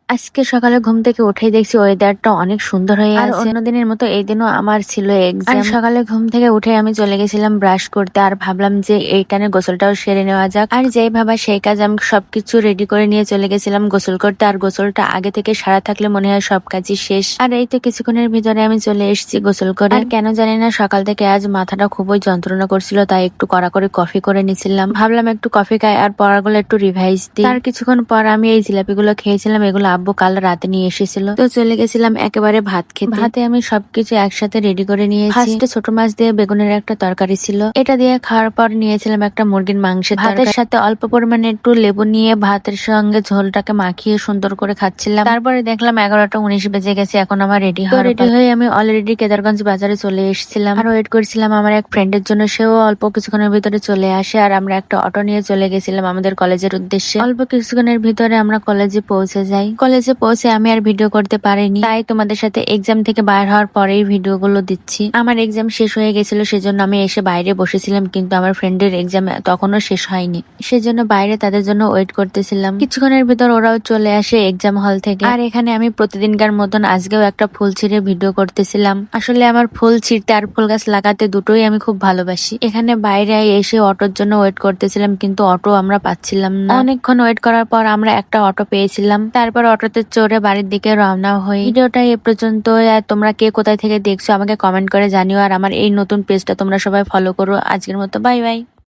আজকে সকালে ঘুম থেকে উঠেই দেখছি ওয়েদারটা অনেক সুন্দর হয়ে আছে। অন্য দিনের মতো এই দিনও আমার ছিল এক্সাম। সকালে ঘুম থেকে উঠে আমি চলে গেছিলাম ব্রাশ করতে, আর ভাবলাম যে এই টানে গোসলটাও সেরে নেওয়া যাক। আর যেই ভাবা সেই কাজ, আমি সবকিছু রেডি করে নিয়ে চলে গেছিলাম গোসল করতে। আর গোসলটা আগে থেকে সারা থাকলে মনে হয় সব কাজই শেষ। আর এই তো কিছুক্ষণের ভিতরে আমি চলে এসেছি গোসল করে। আর কেন জানি না সকাল থেকে আজ মাথাটা খুবই যন্ত্রণা করছিল, তাই একটু কড়া করে কফি করে নিছিলাম। ভাবলাম একটু কফি খাই আর পড়াগুলো একটু রিভাইজ দিই। তার কিছুক্ষণ পর আমি এই জিলাপিগুলো খেয়েছিলাম, এগুলো আব্বু কাল রাতে নিয়ে এসেছিল। তো চলে গেছিলাম একেবারে ভাত খেতে। ভাতে আমি সবকিছু একসাথে রেডি করে নিয়েছি। ফার্স্টে ছোট মাছ দিয়ে বেগুনের একটা তরকারি ছিল, এটা দিয়ে খাওয়ার পর নিয়েছিলাম একটা মুরগির মাংসের ভাতের সাথে অল্প পরিমাণে একটু লেবু নিয়ে ভাতের সঙ্গে ঝোলটাকে মাখিয়ে সুন্দর করে খাচ্ছিলাম। তারপরে দেখলাম 11টা 19 বেজে গেছে, এখন আমার রেডি হয়ে আমি অলরেডি কেদারগঞ্জ বাজারে চলে এসেছিলাম। আর ওয়েট করছিলাম আমার এক ফ্রেন্ডের জন্য, সেও অল্প কিছুক্ষণের ভিতরে চলে আসে। আর আমরা একটা অটো নিয়ে চলে গেছিলাম আমাদের কলেজের উদ্দেশ্যে। অল্প কিছুক্ষণের ভিতরে আমরা কলেজে পৌঁছে যাই। কলেজে পৌঁছে আমি আর ভিডিও করতে পারিনি, তাই তোমাদের সাথে এক্সাম থেকে বাইর হওয়ার পরেই ভিডিও গুলো দিচ্ছি। আমার এক্সাম শেষ হয়ে গেছিল, সেজন্য আমি এসে বাইরে বসেছিলাম, কিন্তু আমার ফ্রেন্ডের এক্সাম তখনও শেষ হয়নি, সেজন্য বাইরে তাদের জন্য ওয়েট করতেছিলাম। কিছুক্ষণের ভিতর ওরাও চলে আসে এক্সাম হল থেকে। আর এখানে আমি প্রতিদিনকার মতন আজকেও একটা ফুল ছিঁড়ে ভিডিও করতেছিলাম। আসলে আমার ফুল ছিঁড়তে আর ফুল গাছ লাগাতে দুটোই আমি খুব ভালোবাসি। এখানে বাইরে এসে অটোর জন্য ওয়েট করতেছিলাম, কিন্তু অটো আমরা পাচ্ছিলাম না। অনেকক্ষণ ওয়েট করার পর আমরা একটা অটো পেয়েছিলাম, তারপর অটোতে চড়ে বাড়ির দিকে রওনা হই। ভিডিওটা এ পর্যন্ত। আর তোমরা কে কোথায় থেকে দেখছো আমাকে কমেন্ট করে জানিও, আর আমার এই নতুন পেজটা তোমরা সবাই ফলো করো। আজকের মতো বাই বাই।